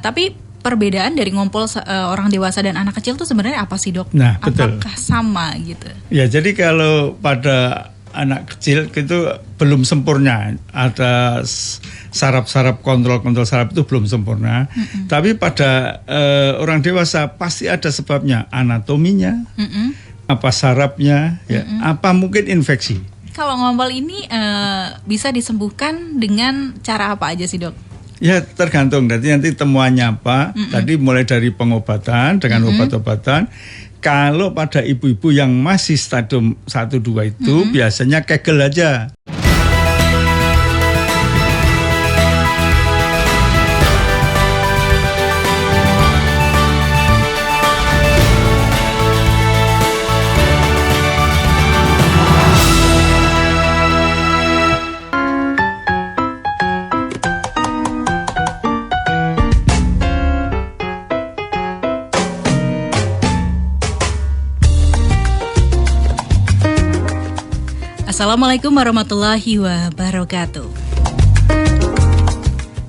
Tapi perbedaan dari ngompol orang dewasa dan anak kecil itu sebenarnya apa sih, Dok? Nah, betul. Apakah sama gitu? Ya, jadi kalau pada anak kecil itu belum sempurna, ada saraf-saraf kontrol saraf itu belum sempurna. Tapi pada orang dewasa pasti ada sebabnya, anatominya, apa sarafnya, ya, apa mungkin infeksi. Kalau ngompol ini bisa disembuhkan dengan cara apa aja sih, Dok? Ya, tergantung nanti temuannya apa. Tadi mulai dari pengobatan dengan obat-obatan. Kalau pada ibu-ibu yang masih stadium 1-2 itu biasanya kegel aja. Assalamualaikum warahmatullahi wabarakatuh.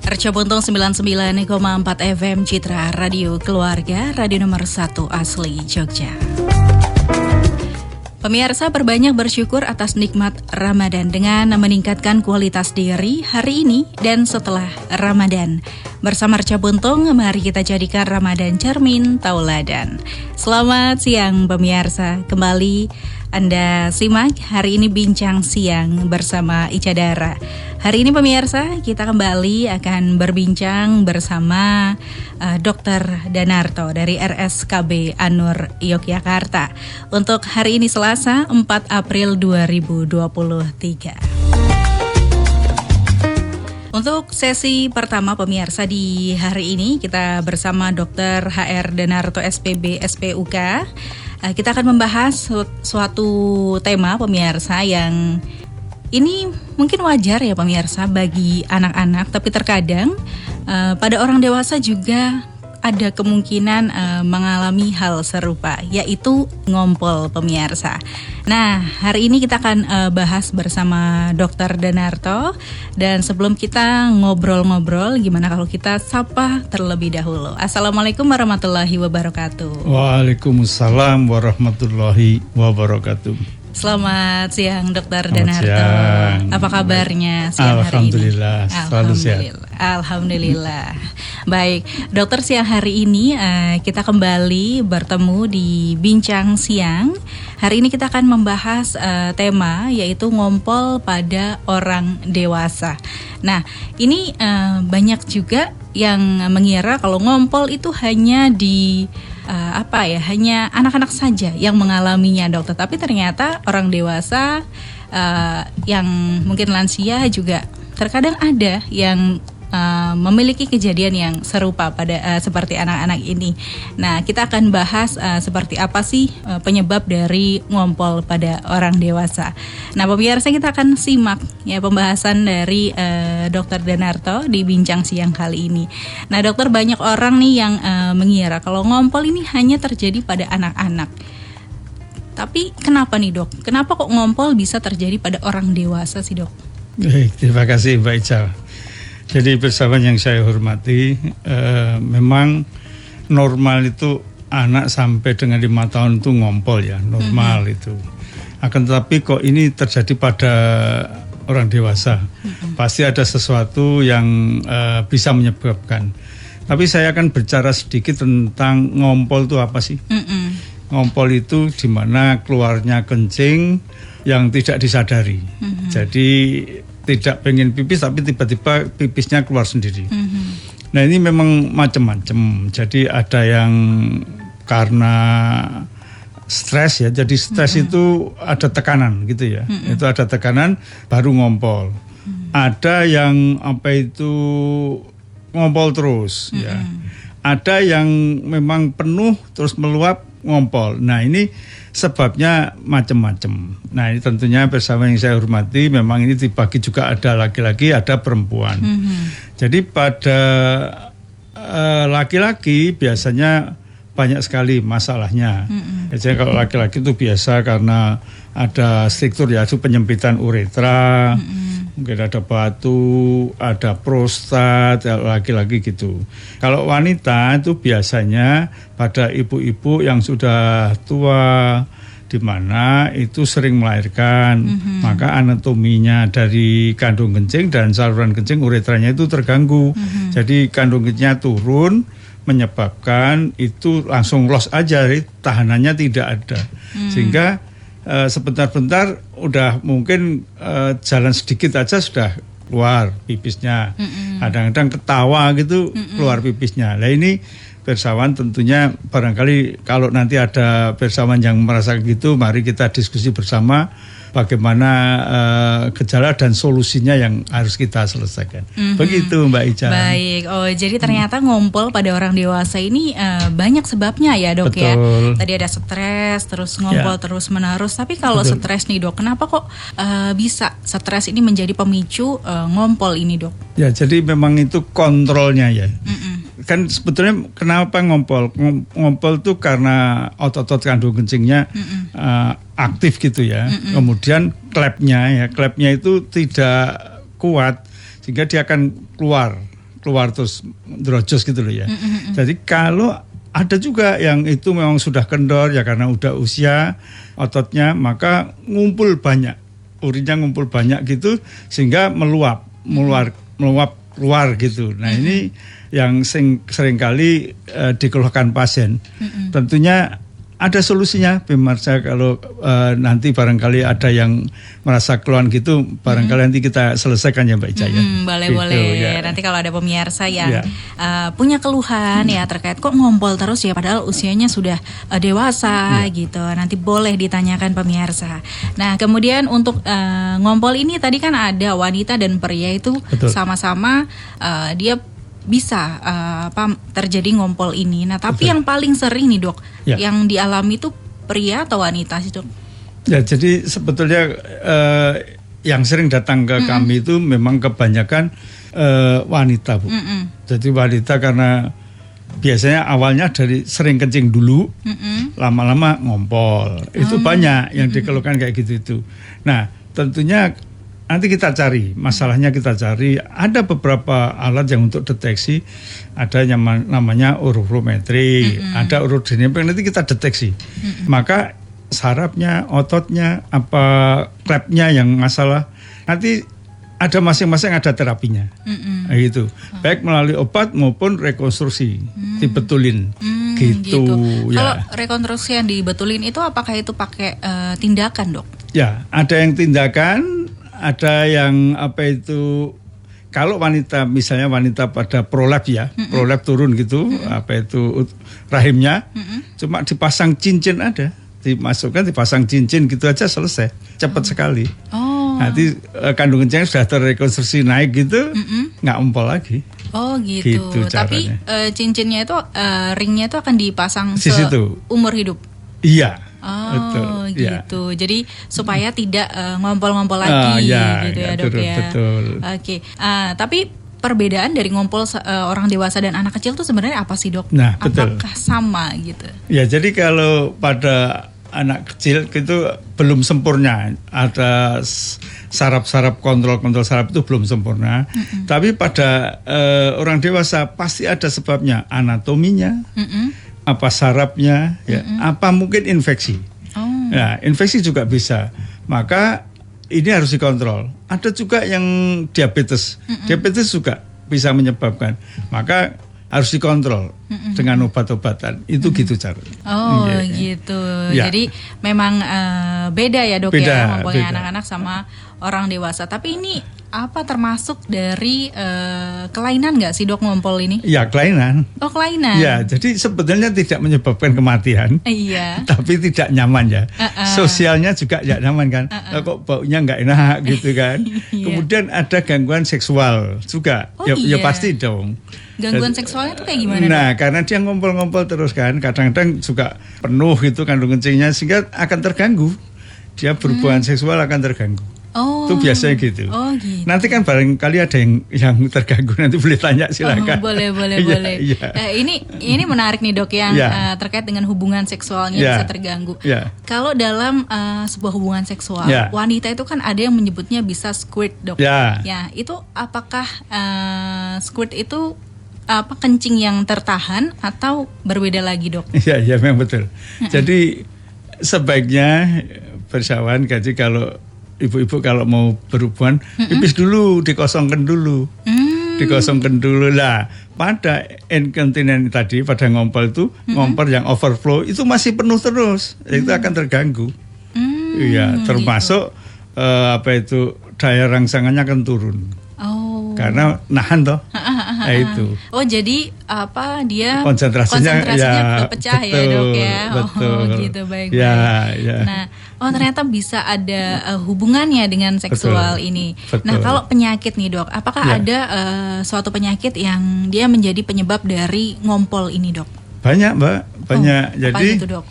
Arca Bontong 99,4 FM Citra Radio Keluarga, radio nomor 1 asli Jogja. Pemirsa, berbanyak bersyukur atas nikmat Ramadan dengan meningkatkan kualitas diri hari ini dan setelah Ramadan. Bersama Arca Bontong, mari kita jadikan Ramadan cermin tauladan. Selamat siang pemirsa, kembali Anda simak hari ini Bincang Siang bersama Ica Dara. Hari ini pemirsa, kita kembali akan berbincang bersama Dr. Danarto dari RSKB Anur Yogyakarta. Untuk hari ini Selasa 4 April 2023. Untuk sesi pertama pemirsa di hari ini kita bersama Dr. HR Danarto SPB SPUK. Kita akan membahas suatu tema pemirsa yang ini mungkin wajar ya pemirsa bagi anak-anak, tapi terkadang pada orang dewasa juga ada kemungkinan mengalami hal serupa, yaitu ngompol pemirsa. Nah, hari ini kita akan bahas bersama Dr. Danarto. Dan sebelum kita ngobrol-ngobrol, gimana kalau kita sapa terlebih dahulu. Assalamualaikum warahmatullahi wabarakatuh. Waalaikumsalam warahmatullahi wabarakatuh. Selamat siang Dr. Danarto. Apa kabarnya siang hari ini? Alhamdulillah, selalu sehat. Alhamdulillah. Baik, dokter, siang hari ini kita kembali bertemu di Bincang Siang. Hari ini kita akan membahas tema yaitu ngompol pada orang dewasa. Nah, ini banyak juga yang mengira kalau ngompol itu hanya hanya anak-anak saja yang mengalaminya, dokter. Tapi ternyata orang dewasa yang mungkin lansia juga terkadang ada yang memiliki kejadian yang serupa pada seperti anak-anak ini. Nah, kita akan bahas seperti apa sih penyebab dari ngompol pada orang dewasa. Nah, pemirsa, kita akan simak ya pembahasan dari Dr. Danarto di Bincang Siang kali ini. Nah, dokter, banyak orang nih yang mengira kalau ngompol ini hanya terjadi pada anak-anak. Tapi kenapa nih, Dok? Kenapa kok ngompol bisa terjadi pada orang dewasa sih, Dok? Baik, terima kasih Mbak Ica. Jadi persahabat yang saya hormati, memang normal itu anak sampai dengan 5 tahun itu ngompol ya, normal itu. Akan tetapi kok ini terjadi pada orang dewasa, pasti ada sesuatu yang bisa menyebabkan. Tapi saya akan bicara sedikit tentang ngompol itu apa sih? Ngompol itu di mana keluarnya kencing yang tidak disadari. Jadi tidak pengen pipis tapi tiba-tiba pipisnya keluar sendiri. Nah, ini memang macam-macam. Jadi ada yang karena stres ya. Jadi stres itu ada tekanan gitu ya. Itu ada tekanan baru ngompol. Ada yang ngompol terus ya. Ada yang memang penuh terus meluap ngompol. Nah, ini sebabnya macam-macam. Nah, ini tentunya bersama yang saya hormati, memang ini dibagi juga ada laki-laki, ada perempuan. Jadi pada laki-laki biasanya banyak sekali masalahnya. Jadi kalau laki-laki itu biasa karena ada struktur ya, itu penyempitan uretra, Mungkin ada batu, ada prostat, laki-laki gitu. Kalau wanita itu biasanya pada ibu-ibu yang sudah tua, di mana itu sering melahirkan, maka anatominya dari kandung kencing dan saluran kencing uretranya itu terganggu. Jadi kandung kencingnya turun, menyebabkan itu langsung los aja, tahanannya tidak ada. Sehingga sebentar-bentar udah mungkin jalan sedikit aja sudah keluar pipisnya. Kadang-kadang ketawa gitu keluar pipisnya. Nah ini Pirsawan tentunya barangkali kalau nanti ada pirsawan yang merasa gitu, mari kita diskusi bersama bagaimana gejala dan solusinya yang harus kita selesaikan. Begitu Mbak Ica. Baik, jadi ternyata ngompol pada orang dewasa ini banyak sebabnya ya dok. Betul. Ya. Tadi ada stres, terus ngompol terus menerus. Tapi kalau stres nih dok, kenapa kok bisa stres ini menjadi pemicu ngompol ini dok? Ya jadi memang itu kontrolnya ya. Kan sebetulnya kenapa ngompol? Ngompol itu karena otot-otot kandung kencingnya aktif gitu ya. Kemudian klepnya itu tidak kuat sehingga dia akan keluar terus drojos gitu loh ya. Jadi kalau ada juga yang itu memang sudah kendor ya karena udah usia ototnya, maka ngumpul banyak, urinnya ngumpul banyak gitu sehingga meluap keluar gitu. Nah ini yang seringkali dikeluhkan pasien. Tentunya ada solusinya, pemirsa. Kalau nanti barangkali ada yang merasa keluhan gitu, barangkali nanti kita selesaikan ya Mbak Ica ya. Boleh. Gitu, ya. Nanti kalau ada pemirsa yang punya keluhan ya terkait kok ngompol terus ya, padahal usianya sudah dewasa gitu. Nanti boleh ditanyakan pemirsa. Nah kemudian untuk ngompol ini tadi kan ada wanita dan pria itu sama-sama dia bisa terjadi ngompol ini. Nah tapi yang paling sering nih dok, yang dialami itu pria atau wanita sih dok? Ya jadi sebetulnya yang sering datang ke kami itu memang kebanyakan wanita Bu. Jadi wanita karena biasanya awalnya dari sering kencing dulu, lama-lama ngompol. Itu banyak yang dikeluhkan kayak gitu itu. Nah tentunya nanti kita cari, masalahnya kita cari. Ada beberapa alat yang untuk deteksi, ada yang namanya urometri, ada urodinamik, nanti kita deteksi. Maka sarafnya, ototnya, apa klepnya yang masalah, nanti ada masing-masing ada terapinya. Gitu. Baik melalui obat maupun rekonstruksi, dibetulin. Gitu. Ya. Kalau rekonstruksi yang dibetulin itu apakah itu pakai tindakan dok? Ya, ada yang tindakan, ada yang kalau wanita misalnya wanita pada prolap ya, prolap turun gitu, rahimnya, cuma dipasang cincin ada, dimasukkan dipasang cincin gitu aja selesai, cepat sekali. Nanti kandung kencingnya sudah terrekonstruksi naik gitu, nggak empol lagi. Oh gitu. Tapi cincinnya itu ringnya itu akan dipasang seumur hidup. Iya. Betul. Gitu. Jadi supaya tidak ngompol-ngompol lagi gitu ya dok ya. Betul. Oke. Tapi perbedaan dari ngompol orang dewasa dan anak kecil itu sebenarnya apa sih dok? Nah, betul. Apakah sama gitu? Ya jadi kalau pada anak kecil itu belum sempurna, ada saraf kontrol saraf itu belum sempurna. Tapi pada orang dewasa pasti ada sebabnya, anatominya. Apa sarafnya, apa mungkin infeksi. Nah, infeksi juga bisa. Maka ini harus dikontrol. Ada juga yang diabetes. Diabetes juga bisa menyebabkan. Maka harus dikontrol dengan obat-obatan. Itu gitu caranya. Gitu. Jadi memang beda ya dok ya, ngompolnya anak-anak sama orang dewasa. Tapi ini termasuk dari kelainan nggak sih dok ngompol ini? Ya kelainan. Oh kelainan. Ya jadi sebetulnya tidak menyebabkan kematian. Iya. Tapi tidak nyaman ya. Sosialnya juga tidak nyaman kan. Kok baunya nggak enak gitu kan. Kemudian ada gangguan seksual juga. Ya pasti dong. Gangguan seksualnya tuh kayak gimana? Nah karena dia ngompol-ngompol terus kan, kadang-kadang juga penuh gitu kandung kencingnya sehingga akan terganggu. Dia berhubungan seksual akan terganggu. Oh. Itu biasanya gitu. Oh, gitu. Nanti kan barangkali ada yang terganggu, nanti boleh tanya silakan. Boleh. Iya. Ini menarik nih dok yang terkait dengan hubungan seksualnya bisa terganggu. Kalau dalam sebuah hubungan seksual, wanita itu kan ada yang menyebutnya bisa squirt dok. Ya, itu apakah squirt itu kencing yang tertahan atau berbeda lagi dok? Iya memang betul. Jadi sebaiknya bersawan, jadi kalau ibu-ibu kalau mau berhubungan, pipis dulu, dikosongkan dulu. Dikosongkan dulu lah. Pada inkontinens tadi, pada ngompol itu, ngompol yang overflow itu masih penuh terus, itu akan terganggu. Iya, termasuk daya rangsangannya akan turun. Karena nahan toh. Itu. Oh, jadi dia konsentrasinya pecah ya dok ya. Betul. Gitu, baik. Nah, ternyata bisa ada hubungannya dengan seksual ini. Betul. Nah, kalau penyakit nih dok, apakah ada suatu penyakit yang dia menjadi penyebab dari ngompol ini dok? Banyak Mbak, banyak. Jadi apa itu dok?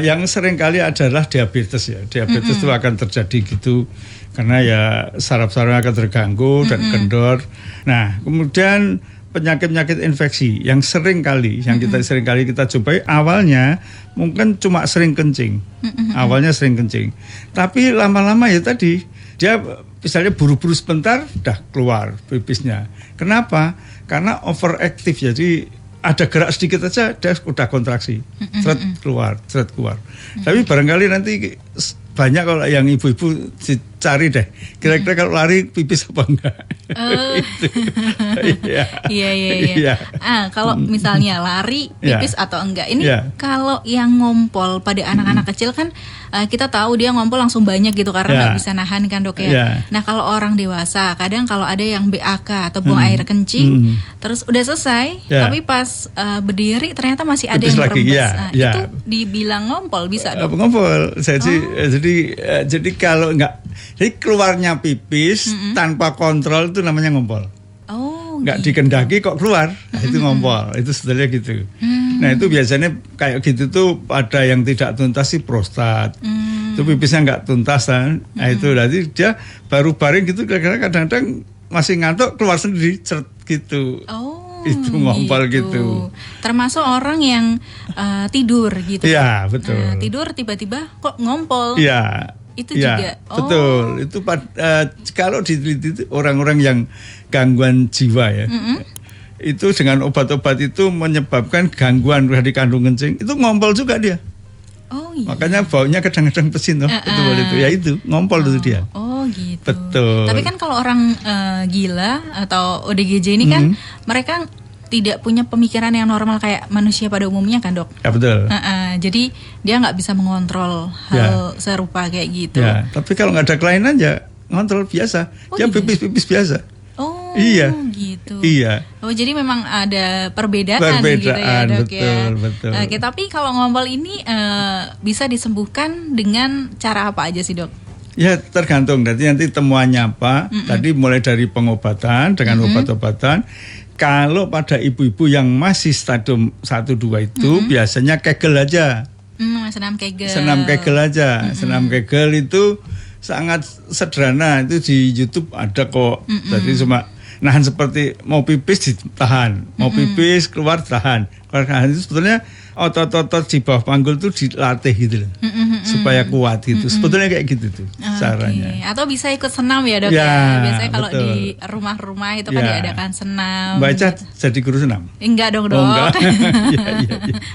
Yang sering kali adalah diabetes ya. Diabetes itu akan terjadi gitu karena ya saraf-saraf akan terganggu dan kendor. Nah, kemudian penyakit-penyakit infeksi yang sering kali kita jumpai awalnya mungkin cuma sering kencing. Awalnya sering kencing. Tapi lama-lama ya tadi dia misalnya buru-buru sebentar dah keluar pipisnya. Kenapa? Karena overactive, jadi ada gerak sedikit aja dia udah kontraksi, seret keluar. Tapi barangkali nanti banyak kalau yang ibu-ibu cari deh, kira-kira kalau lari pipis apa enggak? Iya. Kalau misalnya lari pipis atau enggak, ini kalau yang ngompol pada anak-anak kecil kan kita tahu dia ngompol langsung banyak gitu karena nggak bisa nahan kan dok ya. Nah kalau orang dewasa kadang kalau ada yang BAK atau buang air kencing terus udah selesai tapi pas berdiri ternyata masih ada yang rembes. Itu dibilang ngompol bisa dok? Ngompol. Jadi kalau enggak, jadi keluarnya pipis tanpa kontrol itu namanya ngompol. Nggak dikendaki kok keluar, itu ngompol. Itu sebetulnya gitu. Nah itu biasanya kayak gitu tuh ada yang tidak tuntas sih prostat. Itu pipisnya nggak tuntas kan. Nah itu berarti dia baru baring gitu, kadang-kadang masih ngantuk keluar sendiri gitu. Itu ngompol gitu. Termasuk orang yang tidur gitu. Iya betul. Tidur tiba-tiba kok ngompol. Iya. Itu juga. Betul. Itu kalau diteliti itu orang-orang yang gangguan jiwa ya. Itu dengan obat-obat itu menyebabkan gangguan dari kandung kencing, itu ngompol juga dia. Makanya baunya kadang-kadang pesin tuh. Itu ngompol itu dia. Gitu. Betul. Tapi kan kalau orang gila atau ODGJ ini kan mereka tidak punya pemikiran yang normal kayak manusia pada umumnya kan dok? Ya betul. Jadi dia nggak bisa mengontrol hal serupa kayak gitu. Ya, tapi kalau nggak ada kelainan ya ngontrol biasa. Dia pipis-pipis biasa. Iya. Gitu. Iya. Jadi memang ada perbedaan gitu ya dok betul. Oke, tapi kalau ngompol ini bisa disembuhkan dengan cara apa aja sih dok? Ya tergantung, nanti temuannya apa. Tadi mulai dari pengobatan dengan obat-obatan. Kalau pada ibu-ibu yang masih stadium 1-2 itu biasanya kegel aja. Senam kegel. Senam kegel aja. Senam kegel itu sangat sederhana, itu di YouTube ada kok. Jadi cuma nahan seperti mau pipis ditahan, mau pipis keluar tahan. Kalau itu sebetulnya otot-otot di bawah panggul itu dilatih gitu loh, supaya kuat gitu. Sebetulnya kayak gitu tuh caranya. Atau bisa ikut senam ya dok ya. Biasanya kalau di rumah-rumah itu kan diadakan senam. Baca jadi guru senam? Enggak dong dok. Enggak.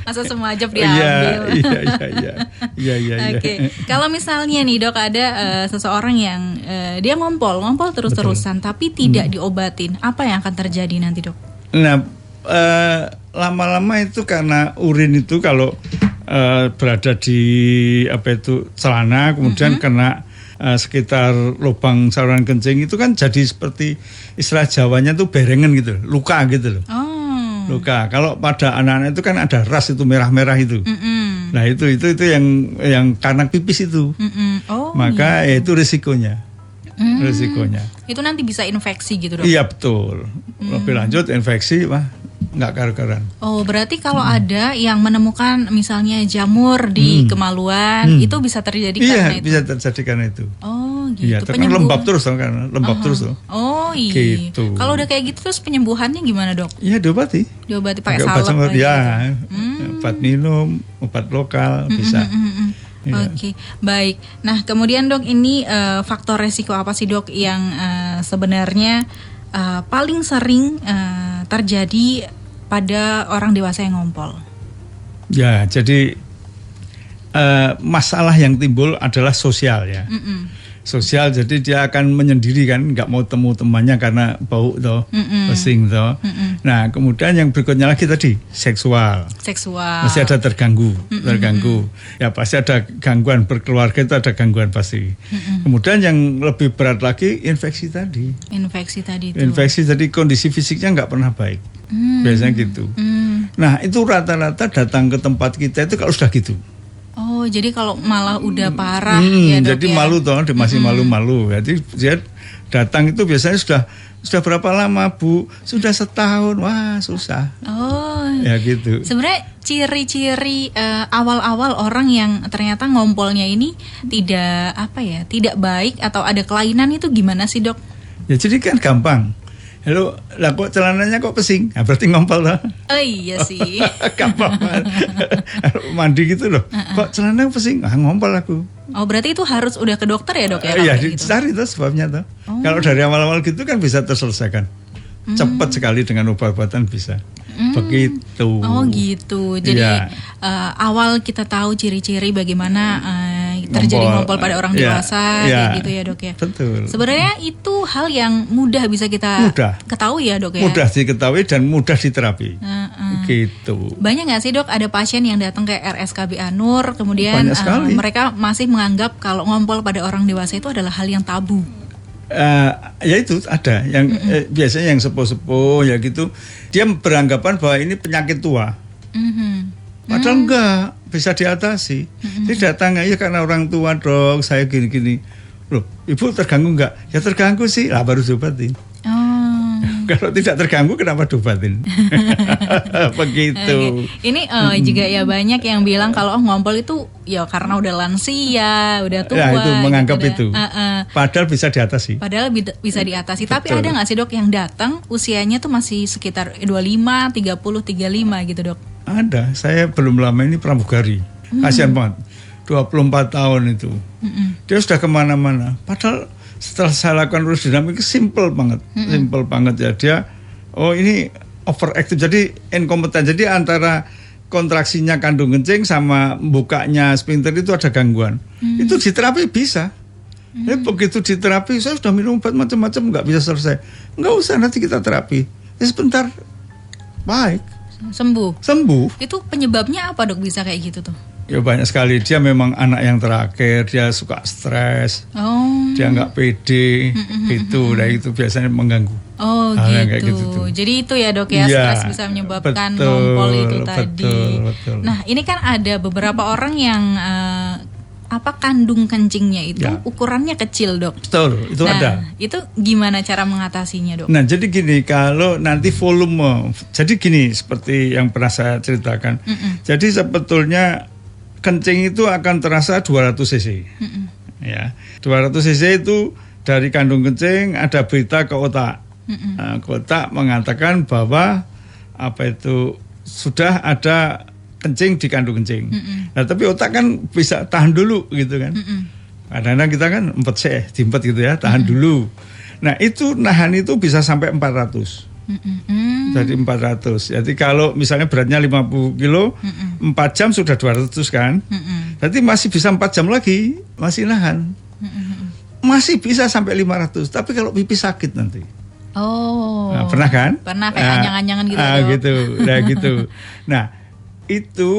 Masa semua job diambil. Iya. Oke. Kalau misalnya nih dok ada seseorang yang dia ngompol terus-terusan tapi tidak diobatin, apa yang akan terjadi nanti dok? Nah, lama-lama itu karena urin itu kalau berada di celana kemudian kena sekitar lubang saluran kencing itu kan jadi seperti istilah Jawanya tuh berengan gitu, luka gitu loh. Luka. Kalau pada anak-anak itu kan ada ras itu merah-merah itu. Nah itu yang karena pipis itu. Maka itu risikonya. Risikonya. Itu nanti bisa infeksi gitu dok? Iya betul. Lebih lanjut infeksi nggak karu-karuan. Berarti kalau ada yang menemukan misalnya jamur di kemaluan itu bisa terjadi karena itu? Iya bisa terjadi karena itu. gitu. Iya, kan lembab terus kan, terus tuh. Oh iya. Gitu. Kalau udah kayak gitu terus penyembuhannya gimana, Dok? Iya, diobati. Diobati pakai obat salep ya. gitu. Obat minum, obat lokal bisa. Ya. Oke, baik. Nah, kemudian Dok, ini faktor resiko apa sih, Dok, yang sebenarnya paling sering terjadi pada orang dewasa yang ngompol? Ya, jadi masalah yang timbul adalah sosial ya. Sosial, jadi dia akan menyendiri kan, nggak mau temu temannya karena bau toh, pesing toh. Nah, kemudian yang berikutnya lagi tadi seksual. Masih ada terganggu. Ya pasti ada gangguan berkeluarga, itu ada gangguan pasti. Kemudian yang lebih berat lagi infeksi tadi. Infeksi tadi kondisi fisiknya nggak pernah baik. Biasanya gitu. Nah, itu rata-rata datang ke tempat kita itu kalau sudah gitu. Oh, jadi kalau malah udah parah ya, Dok, jadi ya? malu toh, dia masih malu-malu. Jadi dia datang itu biasanya sudah berapa lama, Bu? Sudah setahun. Wah, susah. Oh. Ya gitu. Sebenarnya ciri-ciri awal-awal orang yang ternyata ngompolnya ini tidak baik atau ada kelainan itu gimana sih, Dok? Ya jadi kan gampang. Halo, lah kok celananya kok pesing? Nah, berarti ngompol lah. Oh iya sih. Gampang mandi gitu loh. Kok celananya pesing? Ah, ngompol aku. Oh, berarti itu harus udah ke dokter ya, Dok ya? Iya, gitu? Cari tuh sebabnya tuh. Kalau dari awal-awal gitu kan bisa terselesaikan. Cepat sekali dengan obat-obatan bisa. Begitu. Oh gitu. Jadi awal kita tahu ciri-ciri bagaimana terjadi ngompol pada orang dewasa kayak gitu ya, Dok ya. Betul. Sebenarnya itu hal yang mudah bisa kita ketahui ya, Dok ya. Mudah diketahui dan mudah diterapi. Gitu. Banyak nggak sih, Dok, ada pasien yang datang ke RSKB Anur kemudian mereka masih menganggap kalau ngompol pada orang dewasa itu adalah hal yang tabu? Ya itu ada yang biasanya yang sepuh-sepuh ya gitu, dia beranggapan bahwa ini penyakit tua. Padahal enggak, bisa diatasi. Jadi datang aja karena orang tua, Dok, saya gini-gini. Loh, Ibu terganggu enggak? Ya terganggu sih, lah baru diobatin. Kalau tidak terganggu kenapa diobatin? Begitu. Ini juga ya banyak yang bilang kalau ngompol itu ya karena udah lansia, udah tua. Ya itu menganggap gitu itu. Padahal bisa diatasi. Bisa diatasi. Tapi ada nggak sih, Dok, yang datang usianya tuh masih sekitar 25, 30, 35 gitu, Dok? Ada. Saya belum lama ini pramugari. Kasian banget. 24 tahun itu. Dia sudah kemana-mana. Padahal setelah saya lakukan urus dinamik simple banget ya, dia ini overactive, jadi inkompeten, jadi antara kontraksinya kandung kencing sama bukanya sphincter itu ada gangguan. Itu diterapi bisa. Begitu diterapi, saya sudah minum obat macam-macam nggak bisa selesai. Nggak usah, nanti kita terapi. Ya sebentar baik. Sembuh. Itu penyebabnya apa, Dok, bisa kayak gitu tuh? Ya banyak sekali. Dia memang anak yang terakhir, dia suka stres, dia nggak pede, gitu. Nah itu biasanya mengganggu. Oh gitu. Jadi itu ya, Dok ya, stres bisa menyebabkan ngompol itu tadi. Betul. Nah ini kan ada beberapa orang yang kandung kencingnya itu ukurannya kecil, Dok. Betul, itu ada. Itu gimana cara mengatasinya, Dok? Nah jadi gini, kalau nanti volume, jadi gini seperti yang pernah saya ceritakan. Jadi sebetulnya kencing itu akan terasa 200 cc. Ya, 200 cc itu dari kandung kencing ada berita ke otak. Nah, ke otak mengatakan bahwa sudah ada kencing di kandung kencing. Nah, tapi otak kan bisa tahan dulu gitu kan. Kadang-kadang kita kan diempet gitu ya, tahan dulu. Nah, itu nahan itu bisa sampai 400. Jadi 400. Jadi kalau misalnya beratnya 50 kilo, 4 jam sudah 200 kan. Berarti masih bisa 4 jam lagi, masih nahan. Masih bisa sampai 500. Tapi kalau pipi sakit nanti. Nah, pernah kan? Pernah kayak anyang-anyangan gitu. Gitu. Nah, gitu. Nah, itu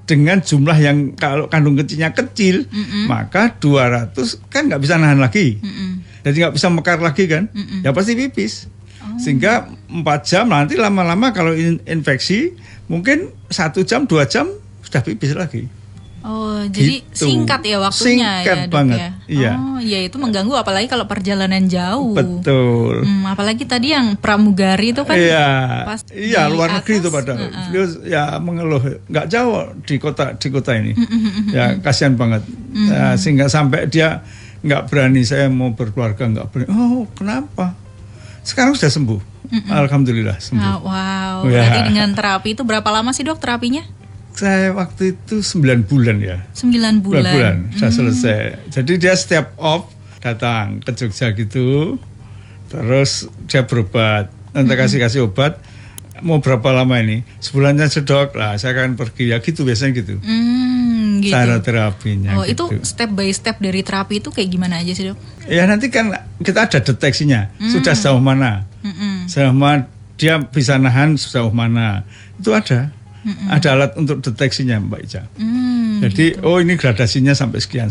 dengan jumlah yang kalau kandung kencingnya kecil, maka 200 kan nggak bisa nahan lagi. Jadi nggak bisa mekar lagi kan. Ya pasti pipis. Sehingga 4 jam nanti lama-lama kalau infeksi mungkin 1 jam 2 jam sudah pipis lagi. Oh, jadi singkat ya waktunya. Singkat ya, Dok, banget. Ya? Iya. Oh, ya itu mengganggu apalagi kalau perjalanan jauh. Betul. Apalagi tadi yang pramugari itu kan. Iya, luar negeri itu padahal. Ya mengeluh, nggak jauh di kota ini. Ya kasihan banget. Sehingga sampai dia nggak berani, saya mau berkeluarga nggak berani. Oh, kenapa? Sekarang sudah sembuh. Alhamdulillah sembuh. Wow, berarti dengan terapi itu berapa lama sih dok terapinya? Saya waktu itu 9 bulan ya. 9 bulan. Sudah selesai. Jadi dia setiap off datang ke Jogja gitu, terus dia berobat. Nanti kasih obat. Mau berapa lama ini? Sebulannya sedok lah, saya akan pergi ya gitu, biasanya gitu. Gitu. Cara terapinya. Oh gitu. Itu step by step dari terapi itu kayak gimana aja sih dok? Ya nanti kan kita ada deteksinya, sudah sejauh mana, sejauh mana dia bisa nahan, sejauh mana itu ada alat untuk deteksinya Mbak Ica. Jadi gitu. Oh ini gradasinya sampai sekian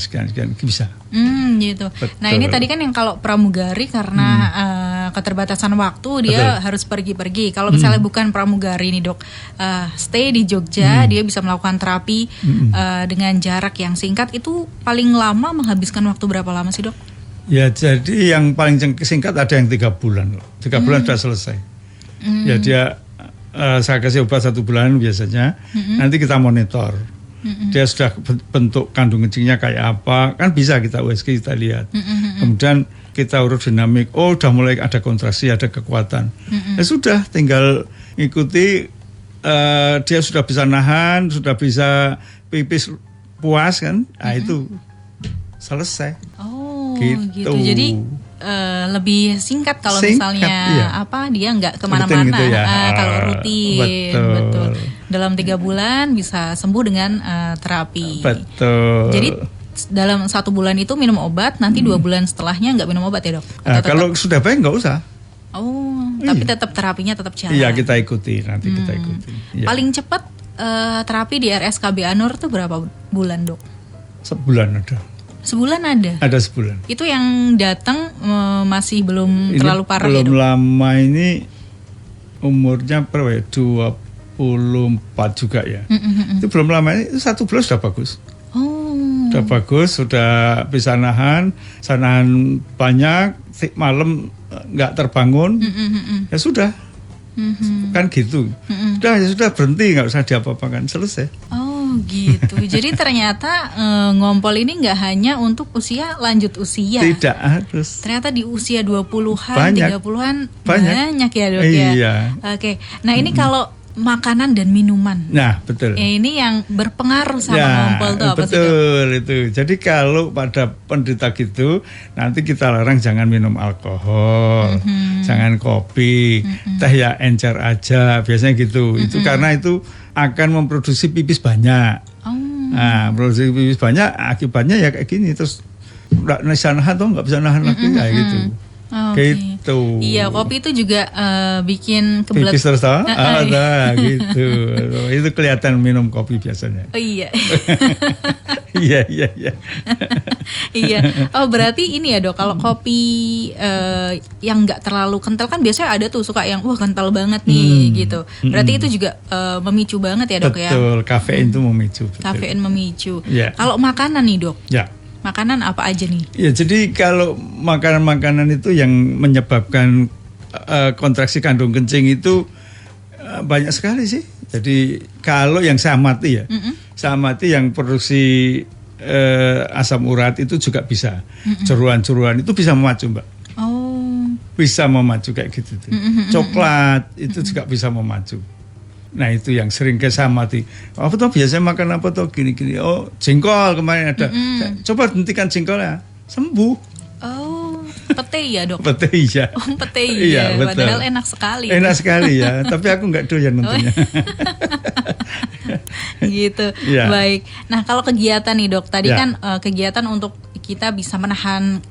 bisa. Gitu. Betul. Nah ini tadi kan yang kalau pramugari karena keterbatasan waktu dia harus pergi-pergi. Kalau misalnya bukan pramugari nih dok, stay di Jogja, dia bisa melakukan terapi dengan jarak yang singkat. Itu paling lama menghabiskan waktu berapa lama sih dok? Ya jadi yang paling singkat ada yang 3 bulan. 3 bulan sudah selesai. Ya dia saya kasih obat 1 bulan biasanya. Nanti kita monitor. Dia sudah bentuk kandung kencingnya kayak apa, kan bisa kita USG kita lihat. Kemudian kita urut dinamik, oh udah mulai ada kontraksi, ada kekuatan. Ya sudah, tinggal ikuti, dia sudah bisa nahan, sudah bisa pipis puas kan, nah itu selesai. Oh gitu. Jadi lebih singkat kalau misalnya dia nggak kemana-mana gitu ya. Kalau rutin betul. Dalam 3 bulan bisa sembuh dengan terapi. Betul. Jadi dalam 1 bulan itu minum obat, nanti 2 bulan setelahnya nggak minum obat ya dok? Kalau sudah baik nggak usah. Oh, tapi tetap terapinya tetap jalan. Iya kita ikuti, nanti kita ikuti. Ya. Paling cepat terapi di RSKB Anur tuh berapa bulan dok? Sebulan ada. Sebulan ada? Ada sebulan. Itu yang datang masih belum terlalu parah ya dok? Belum lama ini umurnya berapa ya? 24 juga ya. Itu belum lama ini, 1 bulan sudah bagus. Sudah bagus, sudah bisa nahan banyak, malam nggak terbangun. Ya sudah. Kan gitu. Sudah berhenti, nggak usah diapa-apakan, selesai. Oh gitu. Jadi ternyata ngompol ini nggak hanya untuk usia lanjut usia. Tidak harus. Ternyata di usia 20-an, 30-an banyak ya dok ya. Iya. Oke. Nah ini kalau makanan dan minuman. Nah betul. Ini yang berpengaruh sama ngompol tuh apa sih dok? Betul itu. Jadi kalau pada penderita gitu, nanti kita larang jangan minum alkohol, jangan kopi, teh ya encer aja, biasanya gitu. Itu karena itu akan memproduksi pipis banyak. Nah, produksi pipis banyak, akibatnya ya kayak gini, terus nggak bisa nahan atau nggak bisa nahan lagi kayak gitu. Gitu. Iya, kopi itu juga bikin kebelet. Pipis terus ada gitu. Itu kelihatan minum kopi biasanya. Oh iya. Iya. Iya. Oh berarti ini ya dok, kalau kopi yang nggak terlalu kental kan biasanya ada tuh suka yang wah kental banget nih gitu. Berarti itu juga memicu banget ya dok ya. Betul, kafein itu memicu. Kafein memicu. Yeah. Kalau makanan nih dok. Ya. Makanan apa aja nih? Ya jadi kalau makanan-makanan itu yang menyebabkan kontraksi kandung kencing itu banyak sekali sih. Jadi kalau yang saya amati ya, saya amati yang produksi asam urat itu juga bisa. Jeruan-jeruan itu bisa memacu Mbak. Oh. Bisa memacu kayak gitu tuh. Coklat itu juga bisa memacu. Nah itu yang sering saya amati. Apa tuh biasanya makan apa tuh gini-gini. Oh jengkol kemarin ada. Coba hentikan jengkol ya, sembuh. Oh pete ya dok? Pete iya. Oh pete iya, padahal enak sekali. Enak sekali ya, tapi aku nggak doyan tentunya. Gitu, ya. Baik. Nah kalau kegiatan nih dok, tadi kan kegiatan untuk kita bisa menahan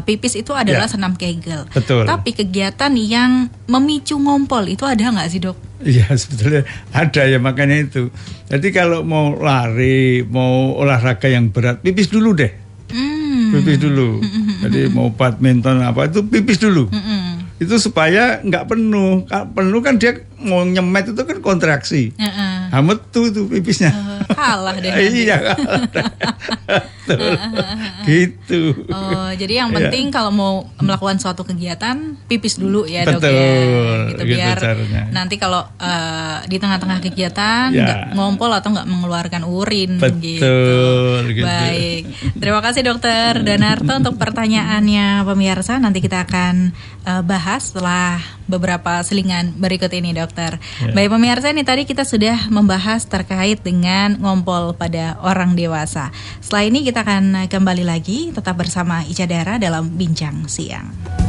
pipis itu adalah senam Kegel. Betul. Tapi kegiatan yang memicu ngompol itu ada nggak sih dok? Iya sebetulnya ada ya, makanya itu. Jadi kalau mau lari, mau olahraga yang berat, pipis dulu deh. Pipis dulu. Jadi mau badminton apa itu pipis dulu. Itu supaya nggak penuh. Penuh kan dia mau nyemet itu kan kontraksi. Hamet tuh pipisnya. Kalah deh. Iya. betul. Gitu. Oh, jadi yang penting kalau mau melakukan suatu kegiatan pipis dulu ya dok Betul, ya. Gitu, gitu biar caranya. nanti kalau di tengah-tengah kegiatan nggak ngompol atau nggak mengeluarkan urin. Betul, gitu. Baik, terima kasih dokter Danarto untuk pertanyaannya pemirsa. Nanti kita akan bahas setelah beberapa selingan berikut ini dokter. Baik pemirsa, ini tadi kita sudah membahas terkait dengan ngompol pada orang dewasa. Setelah ini kita akan kembali lagi tetap bersama Ica Dara dalam Bincang Siang.